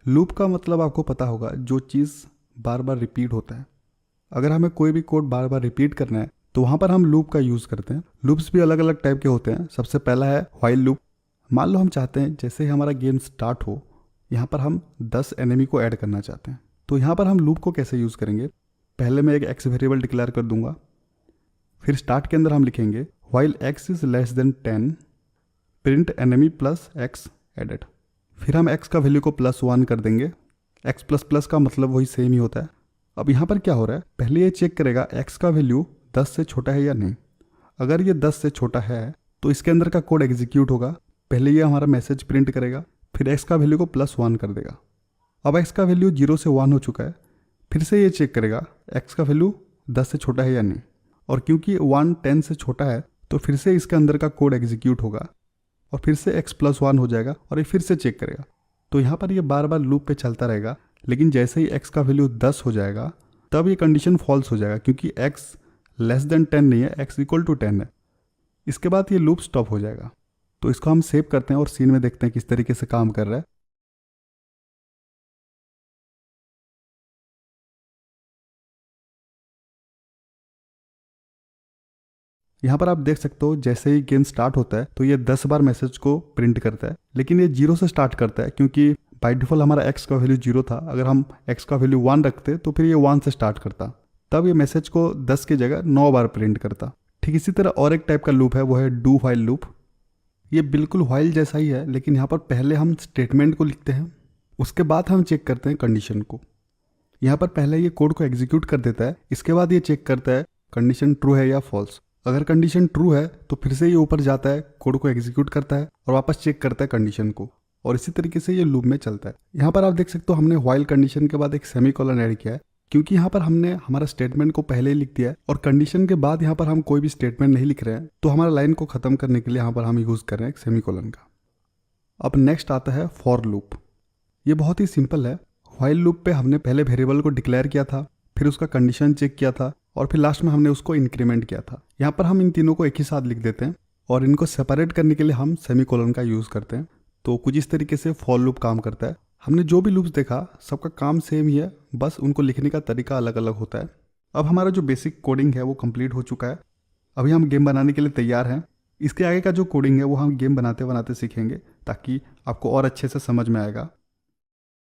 Loop का मतलब आपको पता होगा, जो चीज़ बार बार रिपीट होता है। अगर हमें कोई भी कोड बार बार रिपीट करना है तो वहाँ पर हम लूप का यूज़ करते हैं। लूप्स भी अलग अलग टाइप के होते हैं। सबसे पहला है व्हाइल लूप। मान लो हम चाहते हैं जैसे ही हमारा गेम स्टार्ट हो, यहाँ पर हम 10 एनिमी को ऐड करना चाहते हैं, तो यहाँ पर हम लूप को कैसे यूज़ करेंगे। पहले मैं एक एक्स वेरिएबल डिक्लेयर कर दूंगा, फिर स्टार्ट के अंदर हम लिखेंगे while x is less than 10 print enemy plus x added. फिर हम x का वैल्यू को +1 कर देंगे। x प्लस प्लस का मतलब वही सेम ही होता है। अब यहाँ पर क्या हो रहा है, पहले ये चेक करेगा x का वैल्यू 10 से छोटा है या नहीं। अगर ये 10 से छोटा है तो इसके अंदर का कोड एग्जीक्यूट होगा। पहले ये हमारा मैसेज प्रिंट करेगा, फिर x का वैल्यू को +1 कर देगा। अब x का वैल्यू 0 से 1 हो चुका है। फिर से ये चेक करेगा x का वैल्यू 10 से छोटा है या नहीं, और क्योंकि 1 10 से छोटा है तो फिर से इसके अंदर का कोड एग्जीक्यूट होगा और फिर से x +1 हो जाएगा और ये फिर से चेक करेगा। तो यहाँ पर ये बार बार लूप पे चलता रहेगा, लेकिन जैसे ही x का वैल्यू 10 हो जाएगा तब ये कंडीशन फॉल्स हो जाएगा, क्योंकि x लेस देन 10 नहीं है, x इक्वल टू 10 है। इसके बाद ये लूप स्टॉप हो जाएगा। तो इसको हम सेव करते हैं और सीन में देखते हैं किस तरीके से काम कर रहा है। यहाँ पर आप देख सकते हो जैसे ही गेम स्टार्ट होता है तो ये 10 बार मैसेज को प्रिंट करता है, लेकिन ये 0 से स्टार्ट करता है, क्योंकि बाय डिफॉल्ट हमारा x का वैल्यू 0 था। अगर हम x का वैल्यू 1 रखते तो फिर ये 1 से स्टार्ट करता, तब ये मैसेज को 10 की जगह 9 बार प्रिंट करता। ठीक इसी तरह और एक टाइप का लूप है, वो है डू व्हाइल लूप। ये बिल्कुल व्हाइल जैसा ही है, लेकिन यहाँ पर पहले हम स्टेटमेंट को लिखते हैं, उसके बाद हम चेक करते हैं कंडीशन को। यहाँ पर पहले ये कोड को एग्जीक्यूट कर देता है, इसके बाद ये चेक करता है कंडीशन ट्रू है या फॉल्स। अगर कंडीशन ट्रू है तो फिर से ये ऊपर जाता है, कोड को एग्जीक्यूट करता है और वापस चेक करता है कंडीशन को, और इसी तरीके से ये लूप में चलता है। यहाँ पर आप देख सकते हो हमने व्हाइल कंडीशन के बाद एक सेमीकोलन ऐड किया है, क्योंकि यहाँ पर हमने हमारा स्टेटमेंट को पहले ही लिख दिया है और कंडीशन के बाद यहाँ पर हम कोई भी स्टेटमेंट नहीं लिख रहे हैं, तो हमारा लाइन को खत्म करने के लिए यहाँ पर हम यूज़ कर रहे हैं एक सेमीकोलन का। अब नेक्स्ट आता है फॉर लूप। ये बहुत ही सिंपल है। व्हाइल लूप पे हमने पहले वेरिएबल को डिक्लेयर किया था, फिर उसका कंडीशन चेक किया था और फिर लास्ट में हमने उसको इंक्रीमेंट किया था। यहाँ पर हम इन तीनों को एक ही साथ लिख देते हैं और इनको सेपरेट करने के लिए हम सेमीकोलन का यूज़ करते हैं। तो कुछ इस तरीके से फॉर लूप काम करता है। हमने जो भी लूप्स देखा सबका काम सेम ही है, बस उनको लिखने का तरीका अलग अलग होता है। अब हमारा जो बेसिक कोडिंग है वो कंप्लीट हो चुका है। अभी हम गेम बनाने के लिए तैयार हैं। इसके आगे का जो कोडिंग है वो हम गेम बनाते बनाते सीखेंगे, ताकि आपको और अच्छे से समझ में आएगा।